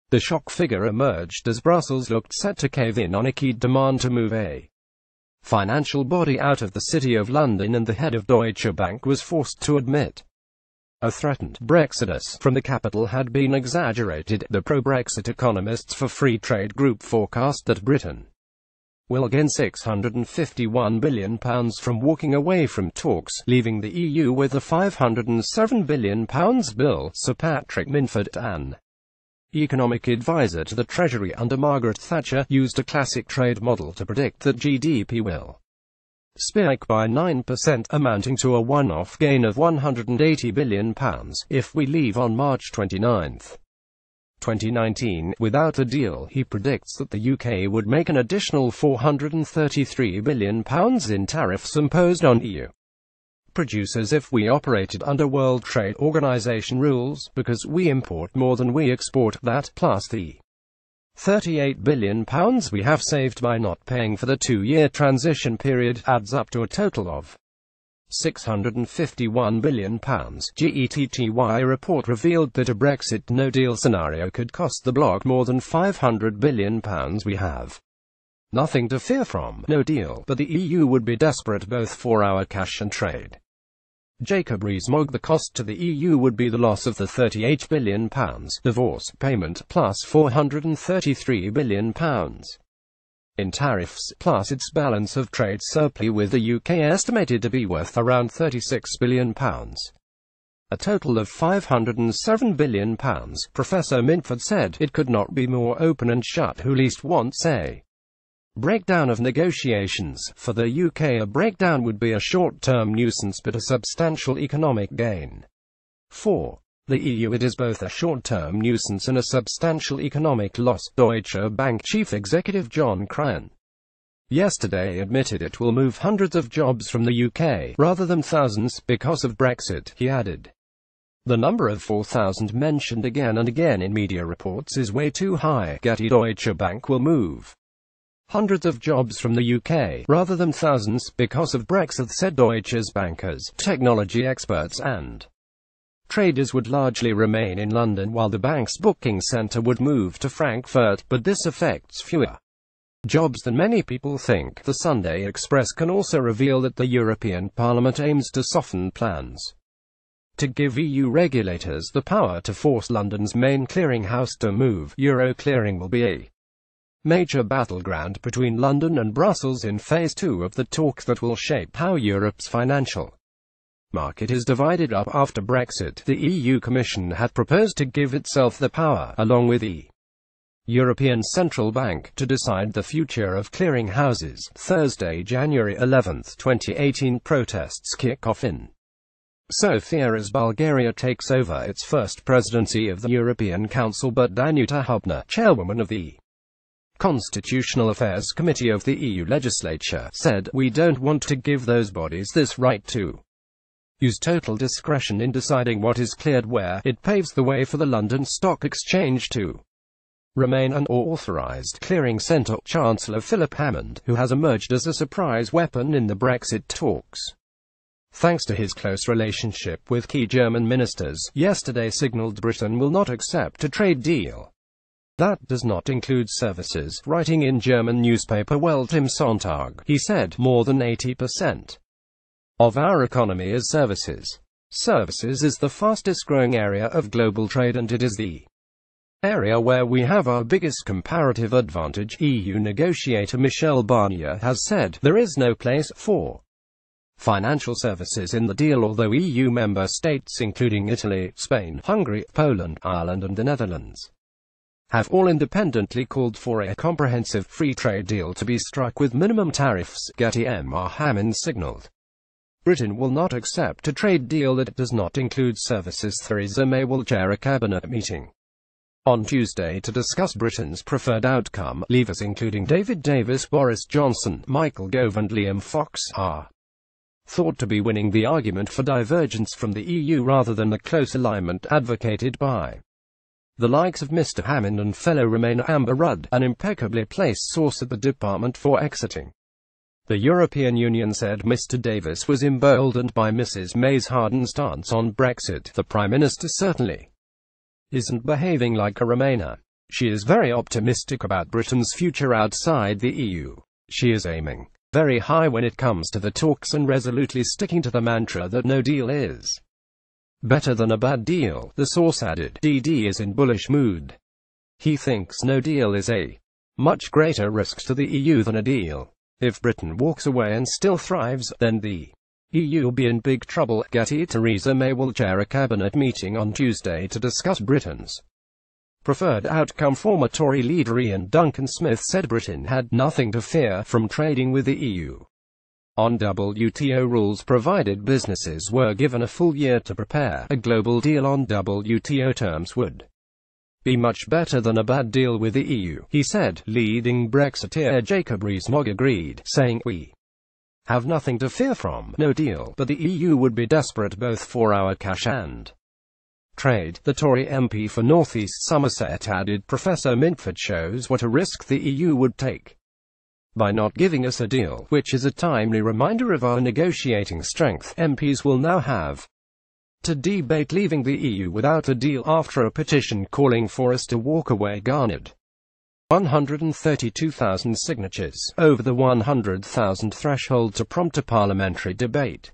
The shock figure emerged as Brussels looked set to cave in on a key demand to move a financial body out of the City of London, and the head of Deutsche Bank was forced to admit a threatened Brexodus from the capital had been exaggerated. The pro-Brexit Economists for Free Trade group forecast that Britain will gain £651 billion from walking away from talks, leaving the EU with a £507 billion bill. Sir Patrick Minford, an economic advisor to the Treasury under Margaret Thatcher, used a classic trade model to predict that GDP will spike by 9%, amounting to a one-off gain of £180 billion, if we leave on March 29, 2019, without a deal. He predicts that the UK would make an additional £433 billion in tariffs imposed on EU producers if we operated under World Trade Organization rules, because we import more than we export. That, plus the £38 billion we have saved by not paying for the 2-year transition period, adds up to a total of £651 billion. GETTY report revealed that a Brexit no-deal scenario could cost the bloc more than £500 billion. We have nothing to fear from no deal, but the EU would be desperate both for our cash and trade. Jacob Rees-Mogg. The cost to the EU would be the loss of the £38 billion divorce payment, plus £433 billion in tariffs, plus its balance of trade surplus with the UK estimated to be worth around £36 billion. A total of £507 billion. Professor Minford said, it could not be more open and shut. Who least wants a breakdown of negotiations. For the UK, a breakdown would be a short-term nuisance but a substantial economic gain. For the EU, it is both a short-term nuisance and a substantial economic loss. Deutsche Bank chief executive John Cryan yesterday admitted it will move hundreds of jobs from the UK, rather than thousands, because of Brexit. He added, the number of 4,000 mentioned again and again in media reports is way too high. Getty. Deutsche Bank will move hundreds of jobs from the UK, rather than thousands, because of Brexit, said Deutsche's bankers, technology experts and traders would largely remain in London, while the bank's booking centre would move to Frankfurt, but this affects fewer jobs than many people think. The Sunday Express can also reveal that the European Parliament aims to soften plans to give EU regulators the power to force London's main clearinghouse to move. Euro clearing will be a major battleground between London and Brussels in Phase 2 of the talks that will shape how Europe's financial market is divided up after Brexit. The EU Commission had proposed to give itself the power, along with the European Central Bank, to decide the future of clearing houses. Thursday, January 11, 2018, protests kick off in Sofia as Bulgaria takes over its first presidency of the European Council, but Danuta Hübner, chairwoman of the Constitutional Affairs Committee of the EU legislature, said, we don't want to give those bodies this right to use total discretion in deciding what is cleared where. It paves the way for the London Stock Exchange to remain an authorised clearing centre. Chancellor Philip Hammond, who has emerged as a surprise weapon in the Brexit talks, thanks to his close relationship with key German ministers, yesterday signalled Britain will not accept a trade deal that does not include services. Writing in German newspaper Welt am Sonntag, he said, more than 80% of our economy is services. Services is the fastest growing area of global trade, and it is the area where we have our biggest comparative advantage. EU negotiator Michel Barnier has said, there is no place for financial services in the deal, although EU member states including Italy, Spain, Hungary, Poland, Ireland and the Netherlands have all independently called for a comprehensive free trade deal to be struck with minimum tariffs. Getty. Mr. Hammond signalled, Britain will not accept a trade deal that does not include services. Theresa May will chair a cabinet meeting on Tuesday to discuss Britain's preferred outcome. Leavers including David Davis, Boris Johnson, Michael Gove and Liam Fox are thought to be winning the argument for divergence from the EU rather than the close alignment advocated by the likes of Mr. Hammond and fellow Remainer Amber Rudd, an impeccably placed source at the Department for Exiting the European Union said Mr. Davis was emboldened by Mrs. May's hardened stance on Brexit. The Prime Minister certainly isn't behaving like a Remainer. She is very optimistic about Britain's future outside the EU. She is aiming very high when it comes to the talks and resolutely sticking to the mantra that no deal is better than a bad deal, the source added. DD is in bullish mood. He thinks no deal is a much greater risk to the EU than a deal. If Britain walks away and still thrives, then the EU will be in big trouble. Getty. Theresa May will chair a cabinet meeting on Tuesday to discuss Britain's preferred outcome. Former Tory leader Ian Duncan Smith said Britain had nothing to fear from trading with the EU on WTO rules provided businesses were given a full year to prepare. A global deal on WTO terms would be much better than a bad deal with the EU, he said. Leading Brexiteer Jacob Rees-Mogg agreed, saying, "We have nothing to fear from no deal, but the EU would be desperate both for our cash and trade." The Tory MP for North East Somerset added, "Professor Minford shows what a risk the EU would take by not giving us a deal, which is a timely reminder of our negotiating strength. MPs will now have to debate leaving the EU without a deal after a petition calling for us to walk away garnered 132,000 signatures, over the 100,000 threshold to prompt a parliamentary debate.